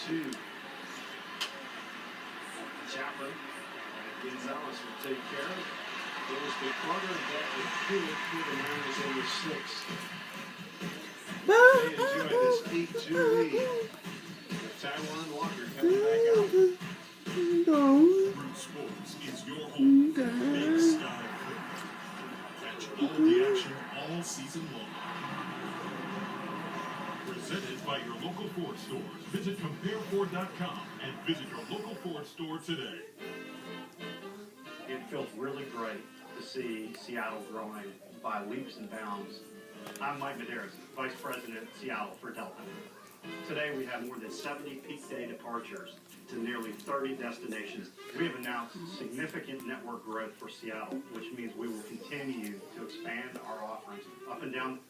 2. Chapman. Gonzalez will take care of it. Goes to Carter. That would do it for the Mariners in the 6th. They enjoy this 8-2 lead. With Taiwan Walker coming back out. Fruit Sports is your home for Big Sky Football. Catch all the action all season long. Presented by your local Ford stores. Visit CompareFord.com and visit your local Ford store today. It feels really great to see Seattle growing by leaps and bounds. I'm Mike Medeiros, Vice President Seattle for Delta. Today we have more than 70 peak day departures to nearly 30 destinations. We have announced significant network growth for Seattle, which means we will continue to expand our offerings up and down.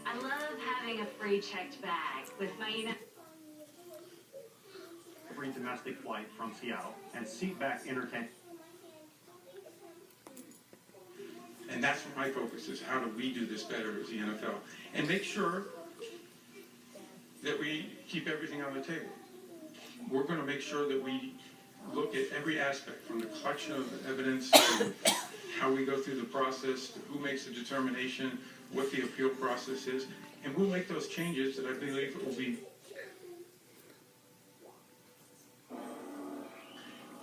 I love having a free checked bag with my Every domestic flight from Seattle and seatback entertainment. And that's what my focus is. How do we do this better as the NFL? And make sure that we keep everything on the table. We're going to make sure that we look at every aspect, from the collection of evidence to how we go through the process, to who makes the determination, what the appeal process is. And we'll make those changes that I believe will be.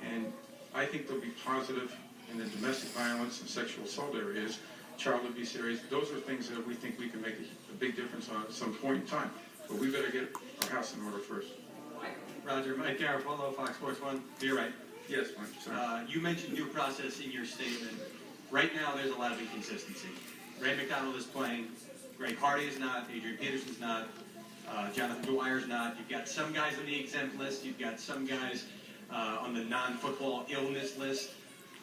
And I think they'll be positive in the domestic violence and sexual assault areas, child abuse areas. Those are things that we think we can make a big difference on at some point in time. But we better get our house in order first. Roger. Mike Garafolo, Fox Sports 1. You're right. Yes, Mike. Sorry. You mentioned due process in your statement. Right now, there's a lot of inconsistency. Ray McDonald is playing. Greg Hardy is not. Adrian Peterson's not. Jonathan Dwyer's not. You've got some guys on the exempt list. You've got some guys on the non-football illness list.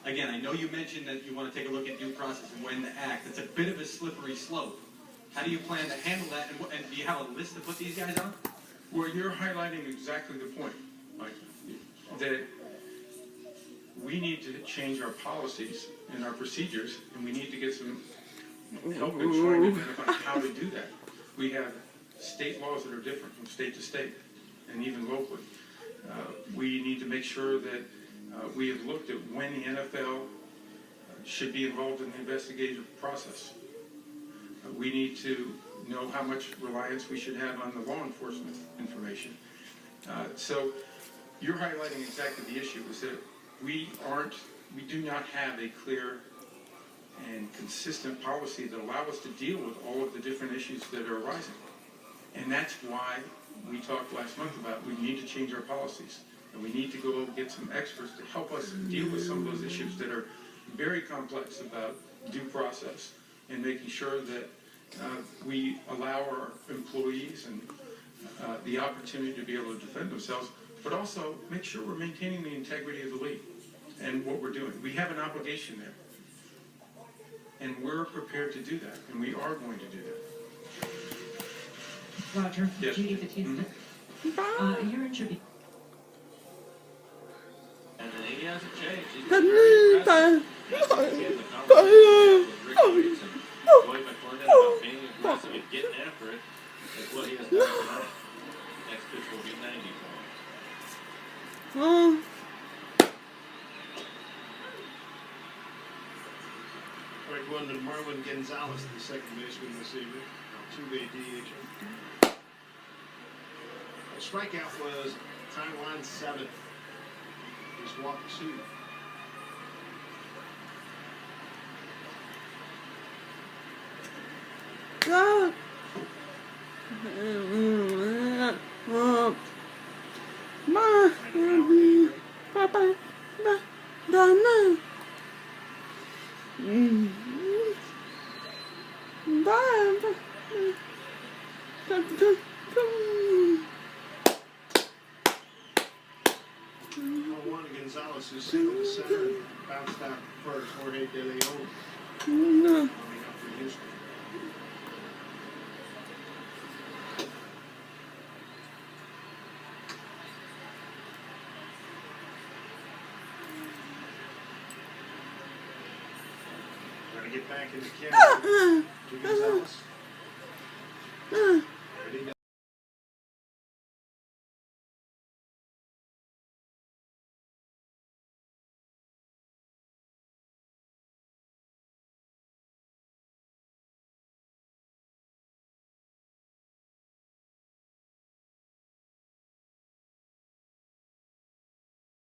Again, I know you mentioned that you want to take a look at due process and when to act. It's a bit of a slippery slope. How do you plan to handle that? And do you have a list to put these guys on? Well, you're highlighting exactly the point, Mike, that we need to change our policies and our procedures, and we need to get some help in trying to identify how to do that. We have state laws that are different from state to state, and even locally. We need to make sure that we have looked at when the NFL should be involved in the investigative process. We need to know how much reliance we should have on the law enforcement information. So you're highlighting exactly the issue, is that we do not have a clear and consistent policy that allow us to deal with all of the different issues that are arising. And that's why we talked last month about we need to change our policies. And we need to go get some experts to help us deal with some of those issues that are very complex about due process and making sure that we allow our employees and the opportunity to be able to defend themselves, but also make sure we're maintaining the integrity of the league and what we're doing. We have an obligation there. And we're prepared to do that, and we are going to do that. Roger, Yes. Judy Batista. You're in tribute. And then he hasn't changed. He's been very aggressive. Getting the conversation with Rick Riggs and Lloyd McClendon about being aggressive and getting after it. That's what he has done tonight. Next pitch will be 90 for him. All right, going to Marwin Gonzalez, the second baseman this evening. Two-way DH. The strikeout was Taiwan 7. He's walked 2. Juan Gonzalez is single to center and bounced out first. Jorge De Leon coming up for Houston. Trying to get back in the camera. To Gonzalez.